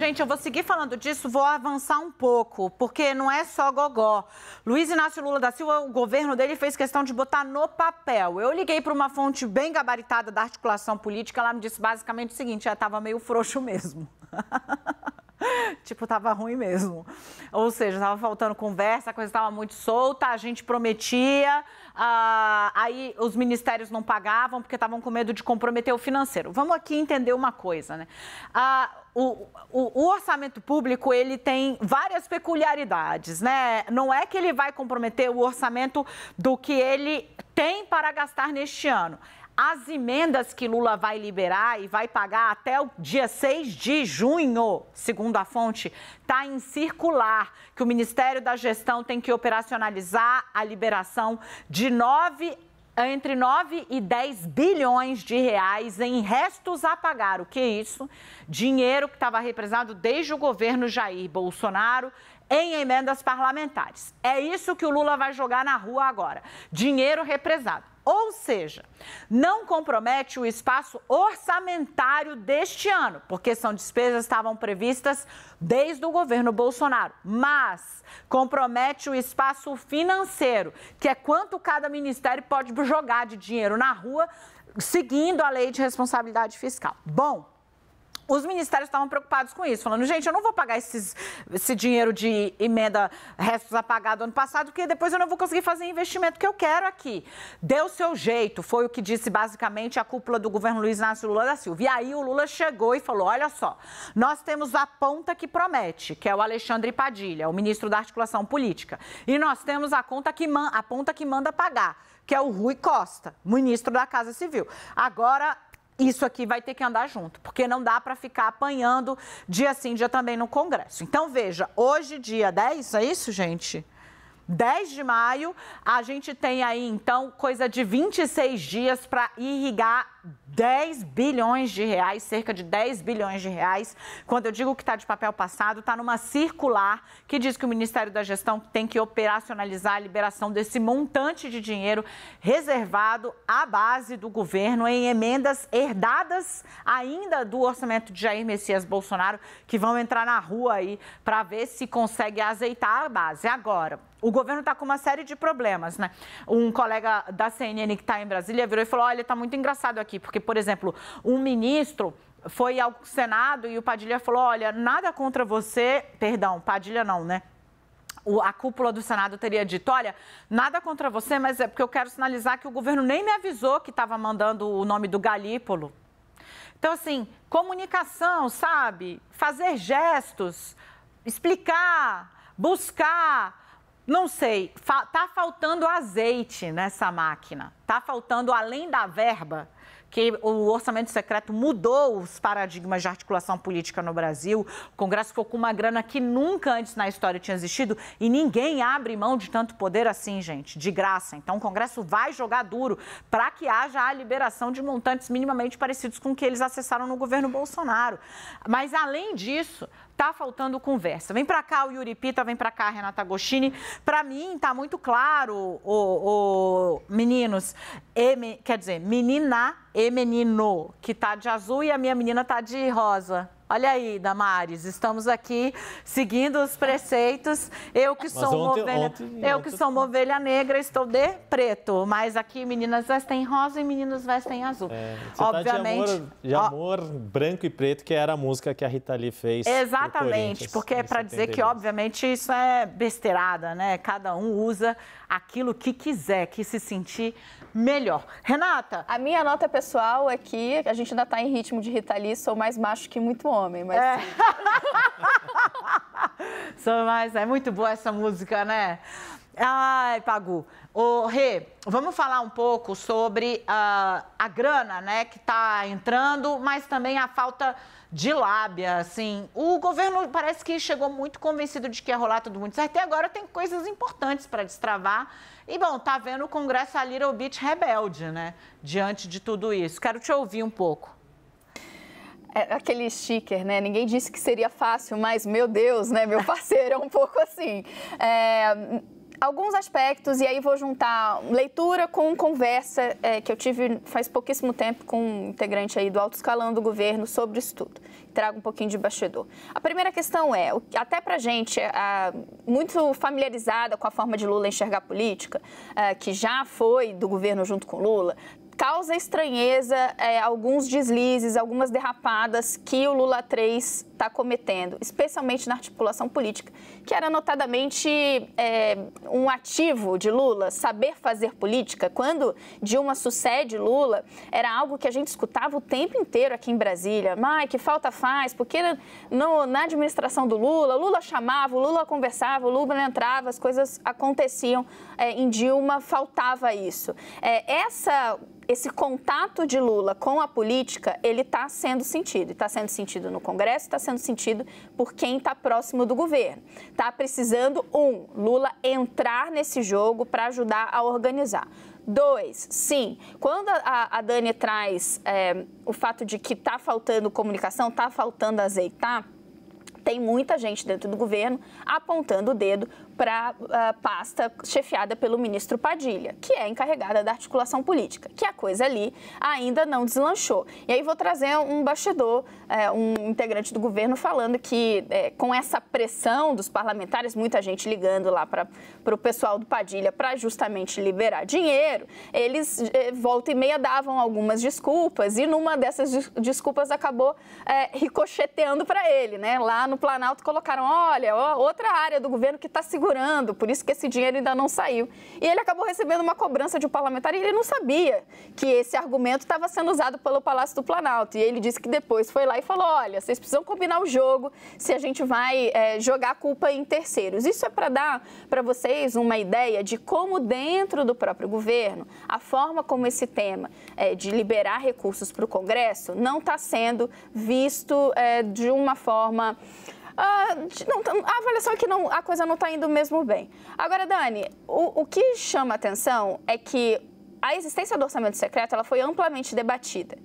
gente, eu vou seguir falando disso, vou avançar um pouco, porque não é só gogó. Luiz Inácio Lula da Silva, o governo dele fez questão de botar no papel. Eu liguei para uma fonte bem gabaritada da articulação política, ela me disse basicamente o seguinte, já estava meio frouxo mesmo. Tipo, tava ruim mesmo. Ou seja, tava faltando conversa, a coisa estava muito solta, a gente prometia, aí os ministérios não pagavam porque estavam com medo de comprometer o financeiro. Vamos aqui entender uma coisa, né? O orçamento público, ele tem várias peculiaridades, né? Não é que ele vai comprometer o orçamento do que ele tem para gastar neste ano. As emendas que Lula vai liberar e vai pagar até o dia 6 de junho, segundo a fonte, está em circular, que o Ministério da Gestão tem que operacionalizar a liberação de entre 9 e 10 bilhões de reais em restos a pagar. O que é isso? Dinheiro que estava represado desde o governo Jair Bolsonaro em emendas parlamentares. É isso que o Lula vai jogar na rua agora. Dinheiro represado. Ou seja, não compromete o espaço orçamentário deste ano, porque são despesas que estavam previstas desde o governo Bolsonaro, mas compromete o espaço financeiro, que é quanto cada ministério pode jogar de dinheiro na rua, seguindo a lei de responsabilidade fiscal. Bom, os ministérios estavam preocupados com isso, falando, gente, eu não vou pagar esse dinheiro de emenda restos a pagar do ano passado, porque depois eu não vou conseguir fazer o investimento que eu quero aqui. Deu seu jeito, foi o que disse basicamente a cúpula do governo Luiz Inácio Lula da Silva. E aí o Lula chegou e falou, olha só, nós temos a ponta que promete, que é o Alexandre Padilha, o ministro da Articulação Política. E nós temos a ponta que manda pagar, que é o Rui Costa, ministro da Casa Civil. Agora, isso aqui vai ter que andar junto, porque não dá para ficar apanhando dia sim, dia também no Congresso. Então, veja, hoje, dia 10, é isso, gente? 10 de maio, a gente tem aí, então, coisa de 26 dias para irrigar 10 bilhões de reais, cerca de 10 bilhões de reais. Quando eu digo que está de papel passado, está numa circular que diz que o Ministério da Gestão tem que operacionalizar a liberação desse montante de dinheiro reservado à base do governo em emendas herdadas ainda do orçamento de Jair Messias Bolsonaro, que vão entrar na rua aí para ver se consegue azeitar a base. Agora, o governo está com uma série de problemas, né? Um colega da CNN que está em Brasília virou e falou, olha, está muito engraçado aqui, porque, por exemplo, um ministro foi ao Senado e o Padilha falou, olha, nada contra você, perdão, Padilha não, né? A cúpula do Senado teria dito, olha, nada contra você, mas é porque eu quero sinalizar que o governo nem me avisou que estava mandando o nome do Galípolo. Então, assim, comunicação, sabe? Fazer gestos, explicar, buscar. Não sei, tá faltando azeite nessa máquina, tá faltando, além da verba, que o orçamento secreto mudou os paradigmas de articulação política no Brasil, o Congresso ficou com uma grana que nunca antes na história tinha existido e ninguém abre mão de tanto poder assim, gente, de graça. Então o Congresso vai jogar duro para que haja a liberação de montantes minimamente parecidos com o que eles acessaram no governo Bolsonaro. Mas além disso, tá faltando conversa. Vem para cá o Yuri Pita, vem para cá a Renata Agostini. Para mim, tá muito claro, meninos, quer dizer, menina e menino, que tá de azul e a minha menina tá de rosa. Olha aí, Damares, estamos aqui seguindo os preceitos. Eu que sou uma ovelha negra, estou de preto, mas aqui meninas vestem rosa e meninos vestem azul. Obviamente. Tá de amor branco e preto, que era a música que a Rita Lee fez. Exatamente, porque é para dizer que, obviamente, isso é besteirada, né? Cada um usa aquilo que quiser, que se sentir melhor. Renata? A minha nota pessoal é que a gente ainda está em ritmo de Rita Lee, sou mais macho que muito homem, mas... É muito boa essa música, né? Ai, Pagu. Rê, vamos falar um pouco sobre a grana, né, que está entrando, mas também a falta de lábia, assim. O governo parece que chegou muito convencido de que ia rolar tudo muito certo e agora tem coisas importantes para destravar. E, bom, tá vendo o Congresso a little bit rebelde, né, diante de tudo isso. Quero te ouvir um pouco. É aquele sticker, né? Ninguém disse que seria fácil, mas, meu Deus, né, meu parceiro, é um pouco assim. alguns aspectos, e aí vou juntar leitura com conversa que eu tive faz pouquíssimo tempo com um integrante aí do alto escalão do governo sobre isso tudo. Trago um pouquinho de bastidor. A primeira questão é, até pra gente muito familiarizada com a forma de Lula enxergar a política, que já foi do governo junto com Lula, causa estranheza alguns deslizes, algumas derrapadas que o Lula 3 está cometendo, especialmente na articulação política, que era notadamente um ativo de Lula, saber fazer política. Quando Dilma sucede Lula, era algo que a gente escutava o tempo inteiro aqui em Brasília. Mas que falta faz, porque na administração do Lula, Lula chamava, o Lula conversava, o Lula entrava, as coisas aconteciam. Em Dilma faltava isso. Esse contato de Lula com a política, ele está sendo sentido. Está sendo sentido no Congresso, está sendo sentido por quem está próximo do governo. Está precisando, Lula entrar nesse jogo para ajudar a organizar. 2, sim, quando a Dani traz o fato de que está faltando comunicação, está faltando azeitar, tem muita gente dentro do governo apontando o dedo para a pasta chefiada pelo ministro Padilha, que é encarregada da articulação política, que a coisa ali ainda não deslanchou. E aí vou trazer um bastidor, um integrante do governo falando que com essa pressão dos parlamentares, muita gente ligando lá para o pessoal do Padilha para justamente liberar dinheiro, eles volta e meia davam algumas desculpas e numa dessas desculpas acabou ricocheteando para ele, né? Lá no Planalto colocaram, olha, outra área do governo que está segurando, por isso que esse dinheiro ainda não saiu. E ele acabou recebendo uma cobrança de um parlamentar e ele não sabia que esse argumento estava sendo usado pelo Palácio do Planalto. E ele disse que depois foi lá e falou, olha, vocês precisam combinar o jogo se a gente vai jogar a culpa em terceiros. Isso é para dar para vocês uma ideia de como dentro do próprio governo, a forma como esse tema de liberar recursos para o Congresso não está sendo visto de uma forma... a avaliação é que a coisa não está indo mesmo bem. Agora, Dani, o que chama atenção é que a existência do orçamento secreto ela foi amplamente debatida,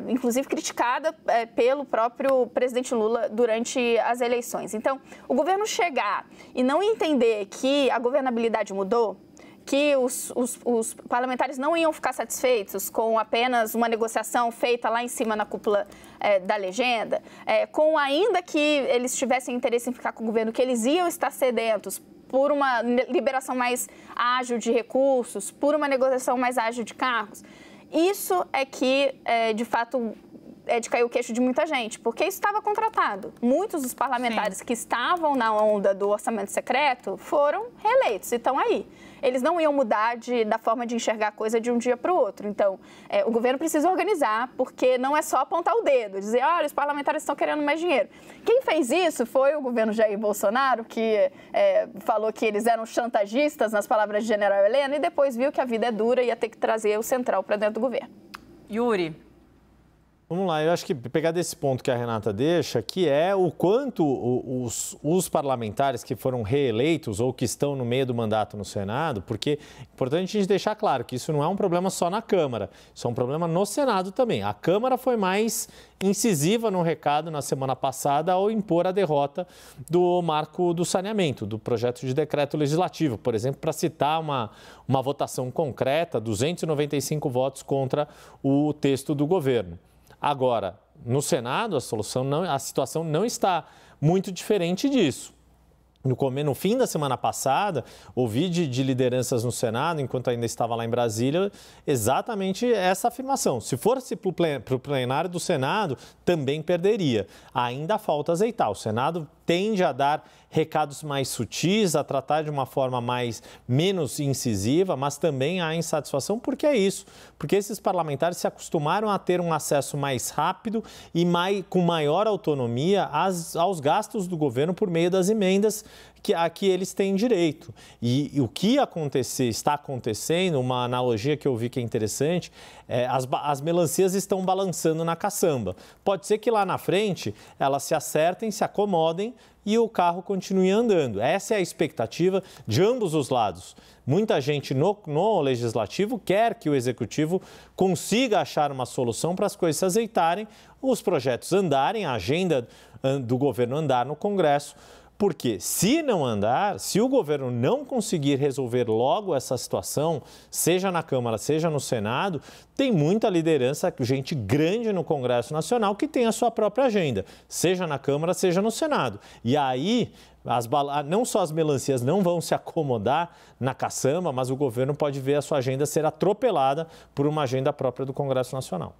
inclusive criticada pelo próprio presidente Lula durante as eleições. Então, o governo chegar e não entender que a governabilidade mudou, que os parlamentares não iam ficar satisfeitos com apenas uma negociação feita lá em cima na cúpula da legenda, com ainda que eles tivessem interesse em ficar com o governo, que eles iam estar sedentos por uma liberação mais ágil de recursos, por uma negociação mais ágil de cargos. Isso é que, de fato, é de cair o queixo de muita gente, porque isso estava contratado. Muitos dos parlamentares que estavam na onda do orçamento secreto foram reeleitos e estão aí. Eles não iam mudar da forma de enxergar a coisa de um dia para o outro. Então, o governo precisa organizar, porque não é só apontar o dedo, dizer, olha, os parlamentares estão querendo mais dinheiro. Quem fez isso foi o governo Jair Bolsonaro, que falou que eles eram chantagistas, nas palavras de General Helena, e depois viu que a vida é dura e ia ter que trazer o central para dentro do governo. Yuri. Vamos lá, eu acho que pegar desse ponto que a Renata deixa, que é o quanto os parlamentares que foram reeleitos ou que estão no meio do mandato no Senado, porque é importante a gente deixar claro que isso não é um problema só na Câmara, isso é um problema no Senado também. A Câmara foi mais incisiva no recado na semana passada ao impor a derrota do marco do saneamento, do projeto de decreto legislativo, por exemplo, para citar uma votação concreta, 295 votos contra o texto do governo. Agora, no Senado, a situação não está muito diferente disso. No fim da semana passada, ouvi de lideranças no Senado, enquanto ainda estava lá em Brasília, exatamente essa afirmação. Se fosse para o plenário do Senado, também perderia. Ainda falta azeitar. O Senado tende a dar recados mais sutis, a tratar de uma forma menos incisiva, mas também há insatisfação, porque é isso. Porque esses parlamentares se acostumaram a ter um acesso mais rápido e com maior autonomia aos gastos do governo por meio das emendas a que eles têm direito. E o que está acontecendo, uma analogia que eu vi que é interessante, as melancias estão balançando na caçamba. Pode ser que lá na frente elas se acertem, se acomodem e o carro continue andando. Essa é a expectativa de ambos os lados. Muita gente no Legislativo quer que o Executivo consiga achar uma solução para as coisas se azeitarem, os projetos andarem, a agenda do governo andar no Congresso, Porque se não andar, se o governo não conseguir resolver logo essa situação, seja na Câmara, seja no Senado, tem muita liderança, gente grande no Congresso Nacional que tem a sua própria agenda, seja na Câmara, seja no Senado. E aí, não só as melancias não vão se acomodar na caçamba, mas o governo pode ver a sua agenda ser atropelada por uma agenda própria do Congresso Nacional.